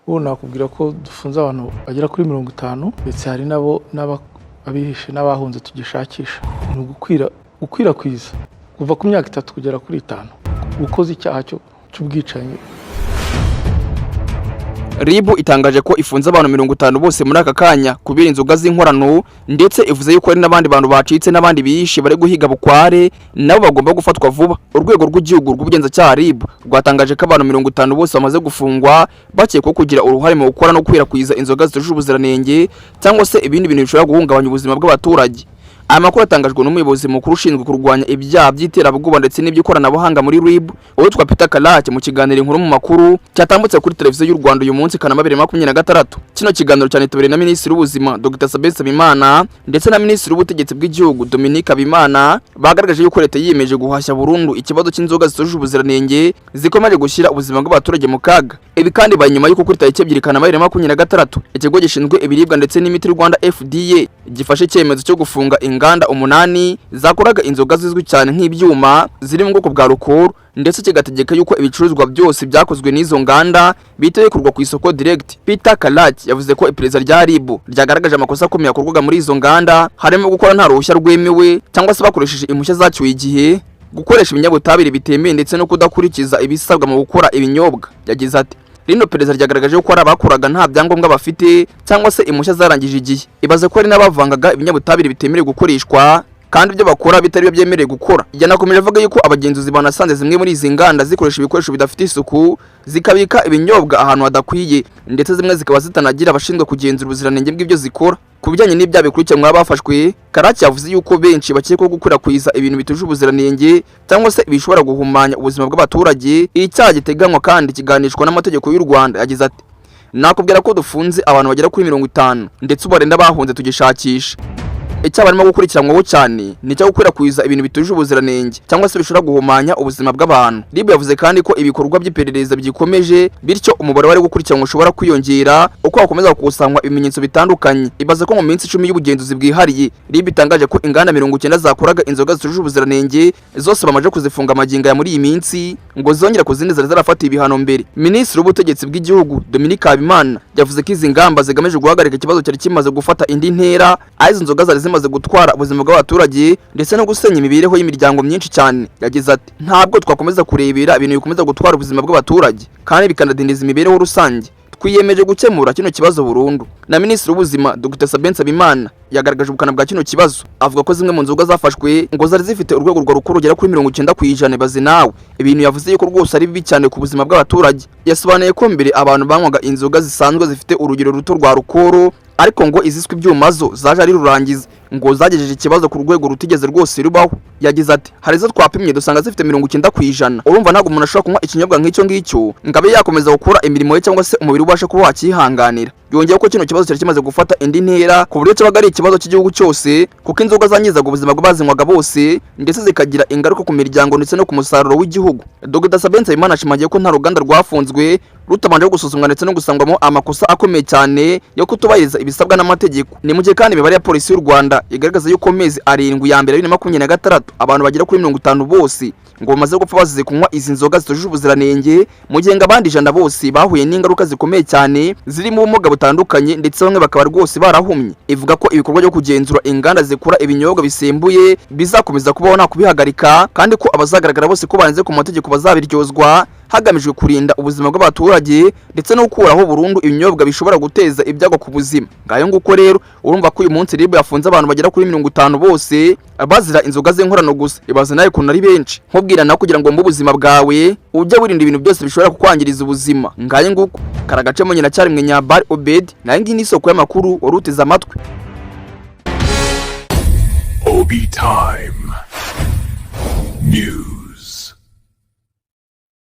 ubu nakubwira ko dufunze abantu bagera kuri 50 ndetse hari nabo abihishe n'abahunze tugishakisha. Ni gukwirakwiza kuva ku myaka 3 kugera kuri 5 ukoze icyaha cy'ubwicanyi. Ribu itangaje ko ifunze abantu 50 bose muri aka kanya kubira inzoga z'inkorano, ndetse ivuze yuko ari n'abandi bantu bacitse n'abandi bihishe bari guhiga bukware nabo bagomba gufatwa vuba. Urwego rw'igihugu rw'ubugenzacyaha Ribu rwatangaje ko abantu 50 bose bamaze gufungwa bakekwa kugira uruhare mu gukora no kwirakwiza inzoga zitujuje ubuziranenge cyangwa se ibindi bintu bishobora guhungabanya ubuzima bw'abaturage. Aya makuru atangajwe n'umuyobozi mukuru ushinzwe kurwanya ibyaha by'iterabwoba ndetse n'iby'ikoranabuhanga muri RIB witwa Peter Karake mu kiganiro inkuru mu makuru cyatambutse kuri televiziyo y'u Rwanda uyu munsi Kanama 2023. Kino kiganiro cyanitabiriwe na Minisitiri w'Ubuzima Dr Sabin Nsabimana ndetse na Minisitiri w'Ubutegetsi bw'Igihugu Dominique Habimana bagaragaje yuko leta yiyemeje guhashya burundu ikibazo cy'inzoga zitujuje ubuziranenge zikomeje gushyira ubuzima bw'abaturage mu kaga. Ibi kandi bari nyuma y'uko kuri tariki 2 Kanama 2023 ikigo gishinzwe ibiribwa ndetse n'imiti Rwanda FDA gifashe icyemezo cyo gufunga inganda 8 zakoraga inzoga zizwi cyane nk'ibyuma ziri mu bwoko bwa alcohol, ndetse kigategeka yuko ibicuruzwa byose byakozwe n'izo nganda bitekurwa ku isoko direct. Peter Karake yavuze ko iperereza rya RIB ryagaragaje amakosa akomeye akorwaga muri izo nganda, harimo gukora nta ruhushya rwemewe cyangwa se bakoresheje impushya zacyuye igihe, gukoresha ibinyabutabire bitemewe ndetse no kudakurikiza ibisabwa mu gukora ibinyobwa. Yagize ati rino perezida ryagaragaje ko ari abakoraga nta byangombwa bafite cyangwa se impushya zarangije igihe. Ibaze ko ari n'abavangaga ibinyabutabire bitemerewe gukoreshwa kandi ibyo bakora bitari byo byemerewe gukora. Yanakomeje avuga yuko abagenzuzi banasanze zimwe muri izi nganda zikoresha ibikoresho bidafite isuku, zikabika ibinyobwa ahantu hadakwiye, ndetse zimwe zikaba zitanagira abashinzwe kugenzura ubuziranenge bw'ibyo zikora. Ku bijyanye n'ibyaha bikurikiranwa bafashwe, Karake yavuze yuko benshi bakekwaho gukwirakwiza ibintu bituje ubuziranenge cyangwa se bishobora guhumanya ubuzima bw'abaturage. Icyaha giteganywa kandi kiganishwa n'amategeko y'u Rwanda. Yagize ati nakubwira ko dufunze abantu bagera kuri 50 ndetse ubarenda bahunze tugishakisha. Icyaha barimo gukurikiranwaho cyane ni cyo gukwirakwiza ibintu bituje ubuziranenge cyangwa se bishobora guhumanya ubuzima bw'abantu. RIB yavuze kandi ko ibikorwa by'iperereza byikomeje, bityo umubare wari gukurikiranwa ushobora kwiyongera uko hakomeza gukusanywa ibimenyetso bitandukanye. Ibaze ko mu minsi 10 y'ubugenzuzi bwihariye RIB itangaje ko inganda 90 zakoraga inzoga zituje ubuziranenge zose bamaje kuzifunga amaginga ya muri iyi minsi ngo zongera kuzindi zari zarafata ibihano mbere. Minisitiri w'Ubutegetsi bw'Igihugu Dominique Habimana yavuze ko izi ngamba zigamije guhagarika ikibazo cyari kimaze gufata indi ntera, izo nzoga zari zimaze gutwara ubuzima bw'abaturage ndetse no gusenya imibereho y'imiryango myinshi cyane. Yagize ati ntabwo twakomeza kurebera ibintu bikomeza gutwara ubuzima bw'abaturage kandi bikanadindiza imibereho rusange. Twiyemeje gukemura kino kibazo burundu. Na Minisitiri w'Ubuzima Dr Sabin Nsabimana yagaragaje ubukana bwa kino kibazo, avuga ko zimwe mu nzoga zafashwe ngo zari zifite urwego rwa rukuru rugera kuri 90% bazi nawe. Ibintu yavuze yuko rwose ari bibi cyane ku buzima bw'abaturage. Yasobanuye ko mbere abantu banywaga inzoga zisanzwe zifite urugero ruto rwa rukuru, ariko ngo iziswe ibyuma zo zaje ari rurangiza ngo zagejeje ikibazo ku rwego rutigeze rwose rubaho. Yagize ati hari zo twapimye dusanga zifite 90%. Urumva ntabwo umuntu ashobora kunywa ikinyobwa nk'icyo ngicyo ngabe yakomeza gukora imirimo ye cyangwa se umubiri ubasha kuba wakihanganira. Yongeye ko kino kibazo cyari kimaze gufata indi ntera ku buryo cyabaga ari ikibazo cy'igihugu cyose, kuko inzoga zangizaga ubuzima bw'abazinywaga bose ndetse zikagira ingaruka ku miryango ndetse no ku musaruro w'igihugu. Dr Sabin Nsabimana ashimangiye ko nta ruganda rwafunzwe rutabanje gusuzumwa ndetse no gusangwamo amakosa akomeye cyane yo kutubahiriza ibisabwa n'amategeko. Ni mu gihe kandi imibare ya polisi y'u Rwanda igaragaza yuko mezi 7 ya mbere 2026 abantu bagera kuri 50 bose ngo bamaze gupfa bazize kunywa izi nzoga zitujuje ubuziranenge, mu gihe abandi 100 bose bahuye n'ingaruka zikomeye cyane ziri mu bumuga butandukanye ndetse bamwe bakaba rwose barahumye. Ivuga ko ibikorwa byo kugenzura inganda zikora ibinyobwa bisembuye bizakomeza kubaho nta kubihagarika, kandi ko abazagaragara bose ko barenze ku mategeko bazabiryozwa hagamijwe kurinda ubuzima bw'abaturage ndetse no gukuraho burundu ibinyobwa bishobora guteza ibyago ku buzima. Ngayo nguko rero urumva ko uyu munsi RIB yafunze abantu bagera kuri 50 bose bazira inzoga z'inkorano gusa. Ibaze nayo kuntu ari benshi. Nkubwira nawe kugira ngo mu buzima bwawe ujye wirinda ibintu byose bishobora kukwangiriza ubuzima. Ngayo nguko Karagace mu nyina cyari mwe Nyabari Obed, nayo ngi n'isoko y'amakuru waruteza amatwi. OB Time News.